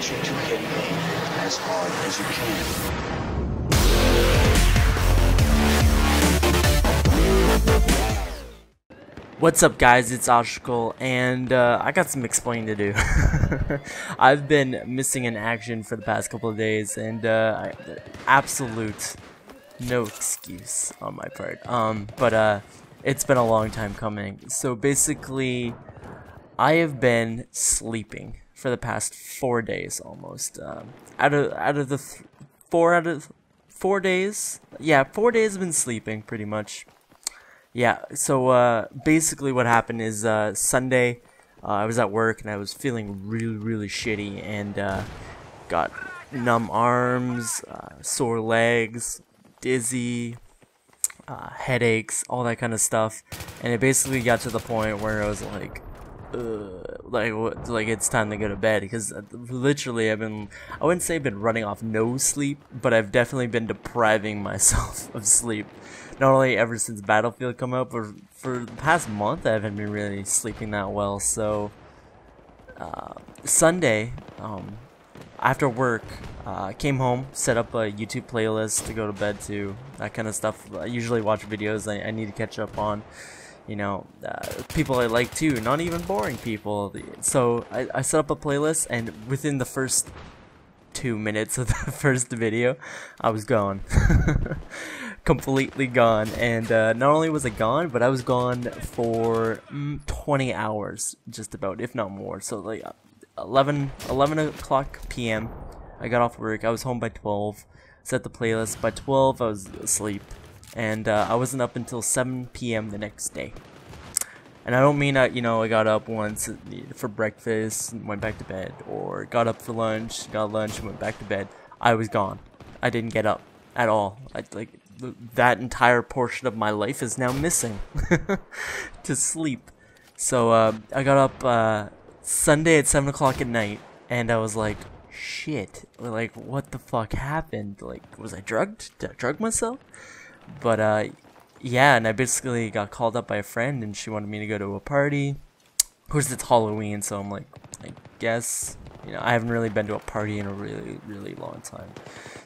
want you to hit me as hard as you can. What's up, guys? It's Oshrilkal, and I got some explaining to do. I've been missing in action for the past couple of days, and absolute no excuse on my part. But it's been a long time coming. So basically, I have been sleeping for the past 4 days almost. Out of the 4 days, yeah, 4 days I've been sleeping pretty much. Yeah, so basically what happened is Sunday I was at work and I was feeling really shitty and got numb arms, sore legs, dizzy, headaches, all that kind of stuff, and it basically got to the point where I was like, like it's time to go to bed, because literally I wouldn't say I've been running off no sleep, but I've definitely been depriving myself of sleep. Not only ever since Battlefield come out, but for the past month I haven't been really sleeping that well. So Sunday, after work, I came home, set up a YouTube playlist to go to bed to, that kind of stuff. I usually watch videos I need to catch up on, you know, people I like too, not even boring people. So I set up a playlist, and within the first 2 minutes of the first video, I was gone. Completely gone. And not only was I gone, but I was gone for 20 hours, just about, if not more. So like 11 o'clock p.m. I got off work. I was home by 12, set the playlist. By 12 I was asleep, and I wasn't up until 7 p.m. the next day. And I don't mean that, you know, I got up once for breakfast and went back to bed, or got up for lunch, got lunch and went back to bed. I was gone. I didn't get up at all. That entire portion of my life is now missing to sleep. So I got up Sunday at 7 o'clock at night, and I was like, shit, like, what the fuck happened? Like, was I drugged? Did I drug myself? But yeah, and I basically got called up by a friend, and she wanted me to go to a party. Of course, it's Halloween, so I'm like, I guess, you know, I haven't really been to a party in a really long time.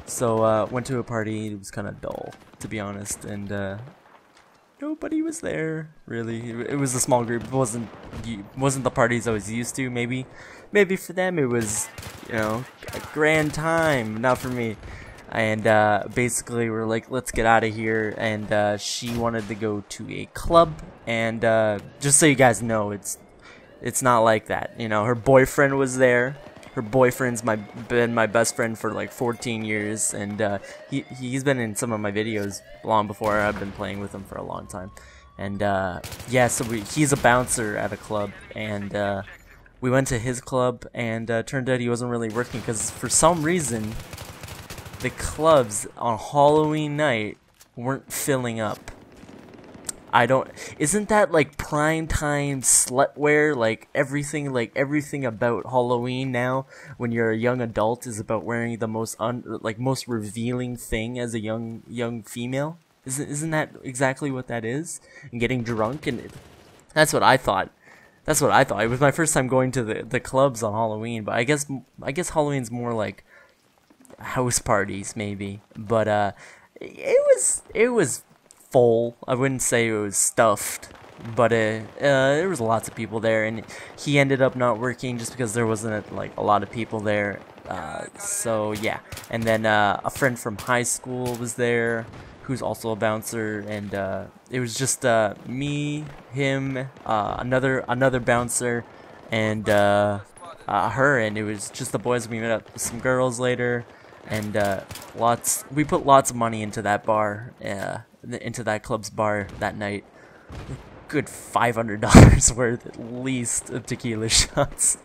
So went to a party. It was kind of dull, to be honest, and nobody was there really. It was a small group. It wasn't the parties I was used to. Maybe for them it was, you know, a grand time. Not for me. And basically we're like, let's get out of here, and she wanted to go to a club, and just so you guys know, it's not like that, you know. Her boyfriend was there. Her boyfriend's been my best friend for like 14 years, and he's been in some of my videos long before I've been playing with him for a long time. And yeah, so he's a bouncer at a club, and we went to his club, and turned out he wasn't really working, because for some reason the clubs on Halloween night weren't filling up. Isn't that like prime time slutwear? Like everything about Halloween now, when you're a young adult, is about wearing the most most revealing thing as a young female. Isn't that exactly what that is? And getting drunk, and that's what I thought. That's what I thought. It was my first time going to the clubs on Halloween, but I guess Halloween's more like house parties maybe. But it was full. I wouldn't say it was stuffed, but there was lots of people there, and he ended up not working just because there wasn't like a lot of people there. So yeah, and then a friend from high school was there, who's also a bouncer, and it was just me, him, another bouncer, and her, and it was just the boys. We met up with some girls later, and we put lots of money into that bar, into that club's bar that night. Good $500 worth at least of tequila shots.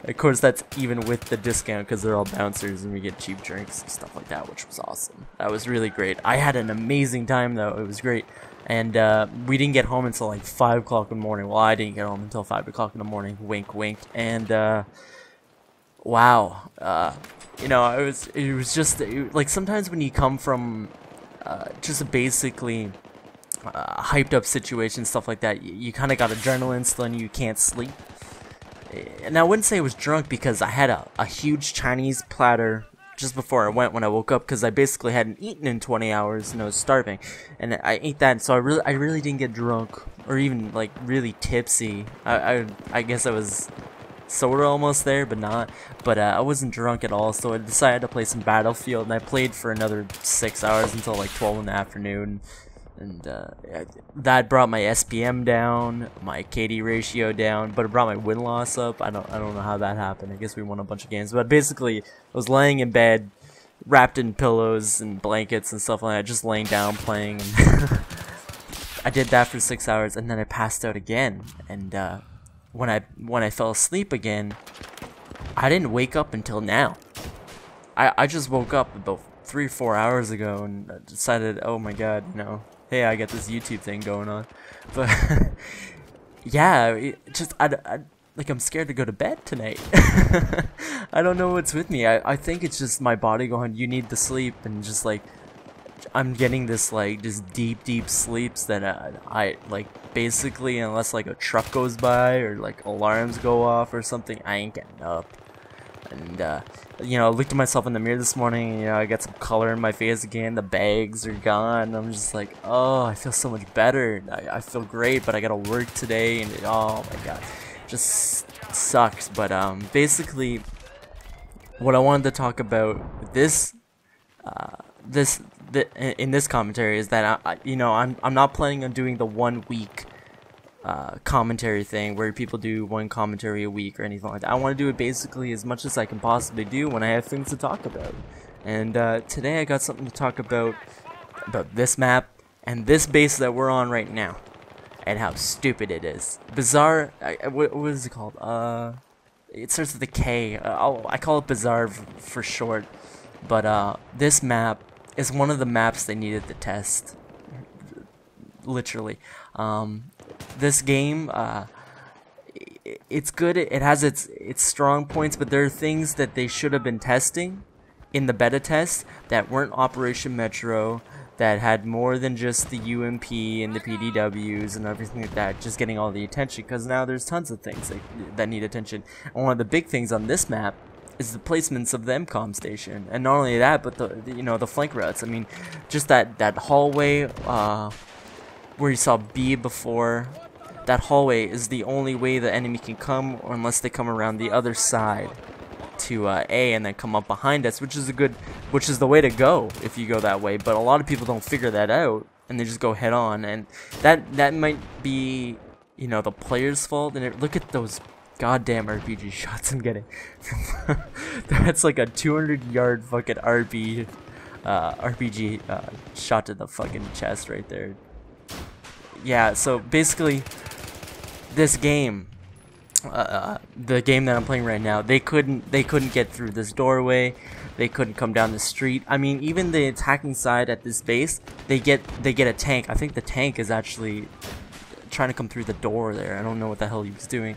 Of course, that's even with the discount, because they're all bouncers and we get cheap drinks and stuff like that, which was awesome. That was really great. I had an amazing time though. It was great. And we didn't get home until like 5 o'clock in the morning. Well, I didn't get home until 5 o'clock in the morning. Wink, wink. And wow. You know, it was just like, sometimes when you come from just basically hyped up situation, stuff like that, you kind of got adrenaline still and you can't sleep. and I wouldn't say I was drunk because I had a huge Chinese platter just before I went when I woke up, because I basically hadn't eaten in 20 hours and I was starving, and I ate that, so I really didn't get drunk or even like really tipsy. I guess I was sort of almost there, but not. But I wasn't drunk at all, so I decided to play some Battlefield, and I played for another 6 hours until like 12 in the afternoon. And that brought my SPM down, my KD ratio down, but it brought my win-loss up. I don't know how that happened. I guess we won a bunch of games, but basically I was laying in bed, wrapped in pillows and blankets and stuff like that, just laying down playing. And I did that for 6 hours, and then I passed out again. And when I fell asleep again, I didn't wake up until now. I just woke up about 3 or 4 hours ago and decided, oh my god, you know, hey, I got this YouTube thing going on. But yeah, I'm scared to go to bed tonight. I don't know what's with me. I think it's just my body going, you need the sleep, and just like I'm getting this like just deep sleeps that I like, basically, unless like a truck goes by or like alarms go off or something, I ain't getting up. And you know, I looked at myself in the mirror this morning, you know, I got some color in my face again, the bags are gone, I'm just like, oh, I feel so much better, I feel great, but I gotta work today, and oh my god, just sucks. But basically, what I wanted to talk about with in this commentary is that you know, I'm not planning on doing the 1 week commentary thing where people do one commentary a week or anything like that. I want to do it basically as much as I can possibly do when I have things to talk about. And today I got something to talk about this map and this base that we're on right now, and how stupid it is. Bazaar, what is it called? It starts with a K. I call it Bazaar for short. But this map is one of the maps they needed to test. Literally. This game, it's good. It has its strong points, but there are things that they should have been testing in the beta test that weren't Operation Metro, that had more than just the UMP and the PDWs and everything like that just getting all the attention, because now there's tons of things that need attention. And one of the big things on this map is the placements of the MCOM station, and not only that, but the flank routes. I mean, just that hallway where you saw B before. That hallway is the only way the enemy can come, or unless they come around the other side to A and then come up behind us, which is the way to go if you go that way. But a lot of people don't figure that out, and they just go head on, and that might be, you know, the player's fault. And look at those goddamn RPG shots I'm getting. That's like a 200-yard fucking RPG shot to the fucking chest right there. Yeah, so basically, this game, the game that I'm playing right now, they couldn't get through this doorway. They couldn't come down the street. I mean, even the attacking side at this base, they get a tank. I think the tank is actually trying to come through the door there. I don't know what the hell he was doing.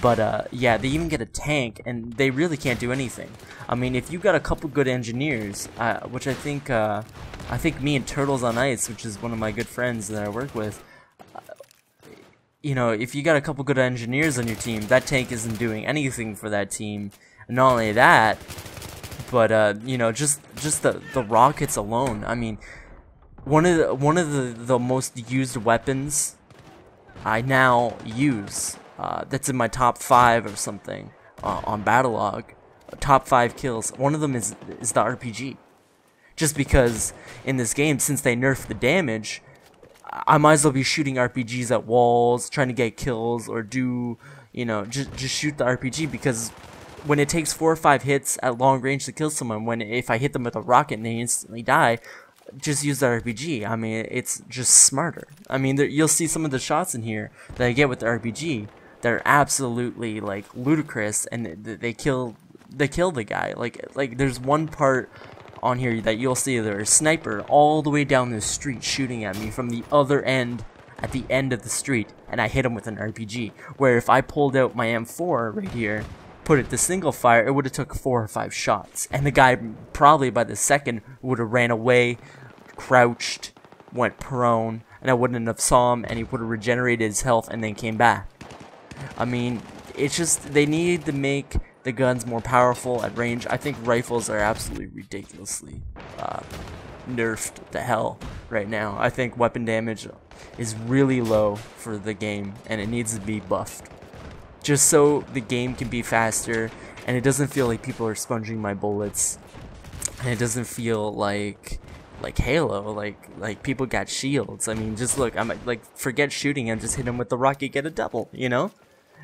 But yeah, they even get a tank, and they really can't do anything. I mean, if you got a couple good engineers, which I think me and Turtles on Ice, which is one of my good friends that I work with, you know, if you got a couple good engineers on your team, that tank isn't doing anything for that team. And not only that, but you know, just the rockets alone. I mean, one of the most used weapons I now use, that's in my top 5 or something on Battlelog, top 5 kills. One of them is the RPG. Just because in this game, since they nerfed the damage, I might as well be shooting RPGs at walls, trying to get kills, or do, you know, just shoot the RPG, because when it takes 4 or 5 hits at long range to kill someone, if I hit them with a rocket and they instantly die, just use the RPG. I mean, it's just smarter. I mean, you'll see some of the shots in here that I get with the RPG. They're absolutely like ludicrous, and they kill the guy. Like there's one part on here that you'll see there's a sniper all the way down the street shooting at me from the other end, at the end of the street, and I hit him with an RPG. Where if I pulled out my M4 right here, put it to single fire, it would have took 4 or 5 shots, and the guy probably by the second would have ran away, crouched, went prone, and I wouldn't have saw him, and he would have regenerated his health and then came back. I mean, it's just they need to make the guns more powerful at range. I think rifles are absolutely ridiculously nerfed to hell right now. I think weapon damage is really low for the game, and it needs to be buffed just so the game can be faster and it doesn't feel like people are sponging my bullets, and it doesn't feel like Halo, like people got shields. I mean, just look, I'm like, forget shooting and just hit him with the rocket, get a double, you know?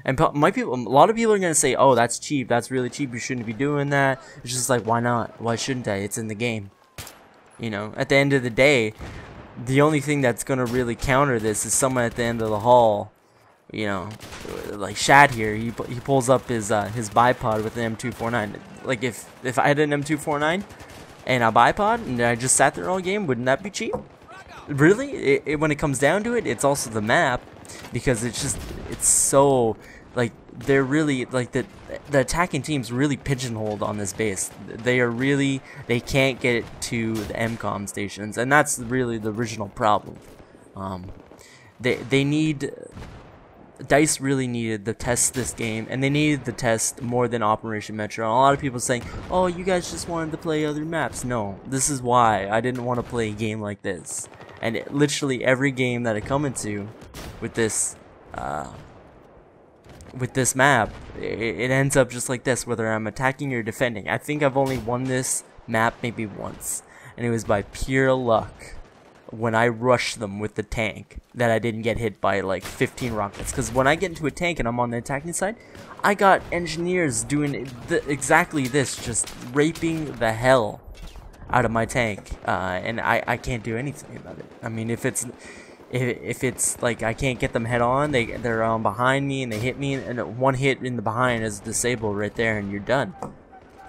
And a lot of people are gonna say, oh, that's cheap, that's really cheap, you shouldn't be doing that. It's just like, why not? Why shouldn't I? It's in the game. You know, at the end of the day, the only thing that's gonna really counter this is someone at the end of the hall, you know, like Shad here. He pulls up his bipod with an M249. Like if I had an M249 and a bipod and I just sat there all game, wouldn't that be cheap? Really? When it comes down to it, it's also the map, because it's so, like, they're really, like, the attacking team's really pigeonholed on this base. They can't get it to the MCOM stations, and that's really the original problem. DICE really needed to test this game, and they needed to test more than Operation Metro. And a lot of people saying, oh, you guys just wanted to play other maps. No, this is why I didn't want to play a game like this. And literally every game that I come into with this map, it ends up just like this, whether I'm attacking or defending. I think I've only won this map maybe once, and it was by pure luck when I rushed them with the tank that I didn't get hit by like 15 rockets. Because when I get into a tank and I'm on the attacking side, I got engineers doing exactly this, just raping the hell out of my tank, and I can't do anything about it. I mean, if it's like I can't get them head on, they're behind me and they hit me, and one hit in the behind is disabled right there, and you're done.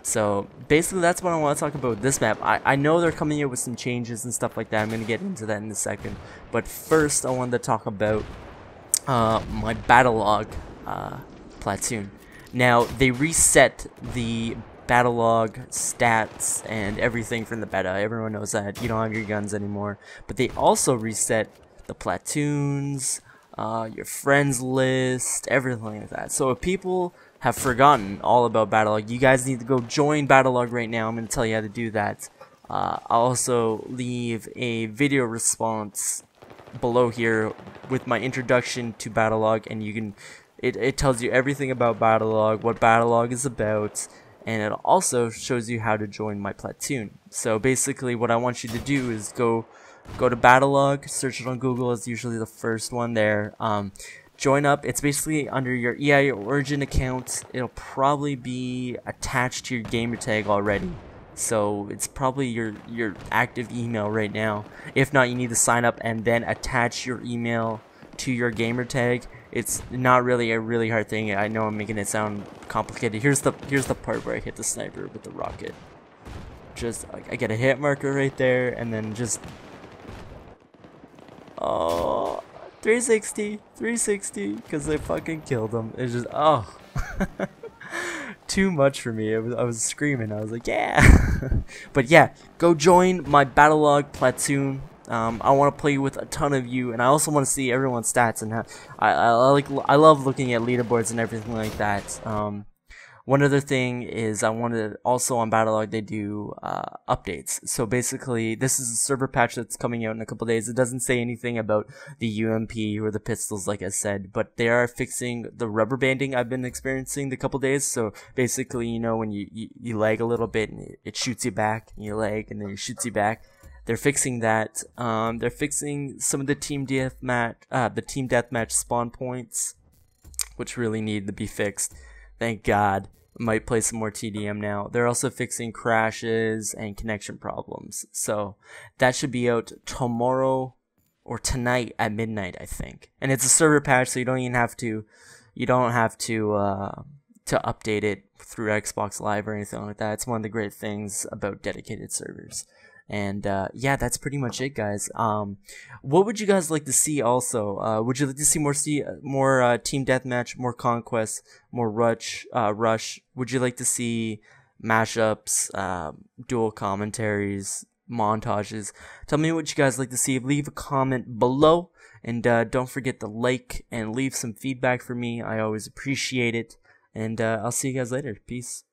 So basically that's what I want to talk about with this map. I know they're coming here with some changes and stuff like that. I'm going to get into that in a second. But first I wanted to talk about my Battlelog platoon. Now they reset the Battlelog stats and everything from the beta. Everyone knows that you don't have your guns anymore. But they also reset the platoons, your friends list, everything like that. So if people have forgotten all about Battlelog, you guys need to go join Battlelog right now. I'm going to tell you how to do that. I'll also leave a video response below here with my introduction to Battlelog, and you can it tells you everything about Battlelog, what Battlelog is about, and it also shows you how to join my platoon. So basically what I want you to do is go to Battlelog, search it on Google, it's usually the first one there. Join up. It's basically under your EI Origin account. It'll probably be attached to your gamer tag already, so it's probably your active email right now. If not, you need to sign up and then attach your email to your gamer tag. It's not really a really hard thing. I know I'm making it sound complicated. Here's the part where I hit the sniper with the rocket. Just I get a hit marker right there, and then just 360, because I fucking killed him. It's just, oh, too much for me. I was screaming. I was like, yeah. But yeah, go join my Battlelog platoon. I want to play with a ton of you, and I also want to see everyone's stats and how I love looking at leaderboards and everything like that. One other thing is I wanted also on Battlelog they do updates. So basically this is a server patch that's coming out in a couple days. It doesn't say anything about the UMP or the pistols like I said, but they are fixing the rubber banding I've been experiencing the couple days. So basically, you know, when you lag a little bit and it shoots you back, and you lag and then it shoots you back. They're fixing that. They're fixing some of the team deathmatch spawn points, which really need to be fixed. Thank God. Might play some more TDM now. They're also fixing crashes and connection problems. So that should be out tomorrow or tonight at midnight, I think. And it's a server patch, so you don't have to update it through Xbox Live or anything like that. It's one of the great things about dedicated servers. And yeah, that's pretty much it, guys. What would you guys like to see also? Would you like to see more team deathmatch, more conquest, more rush? Would you like to see mashups, dual commentaries, montages? Tell me what you guys like to see. Leave a comment below. And don't forget to like and leave some feedback for me. I always appreciate it. And I'll see you guys later. Peace.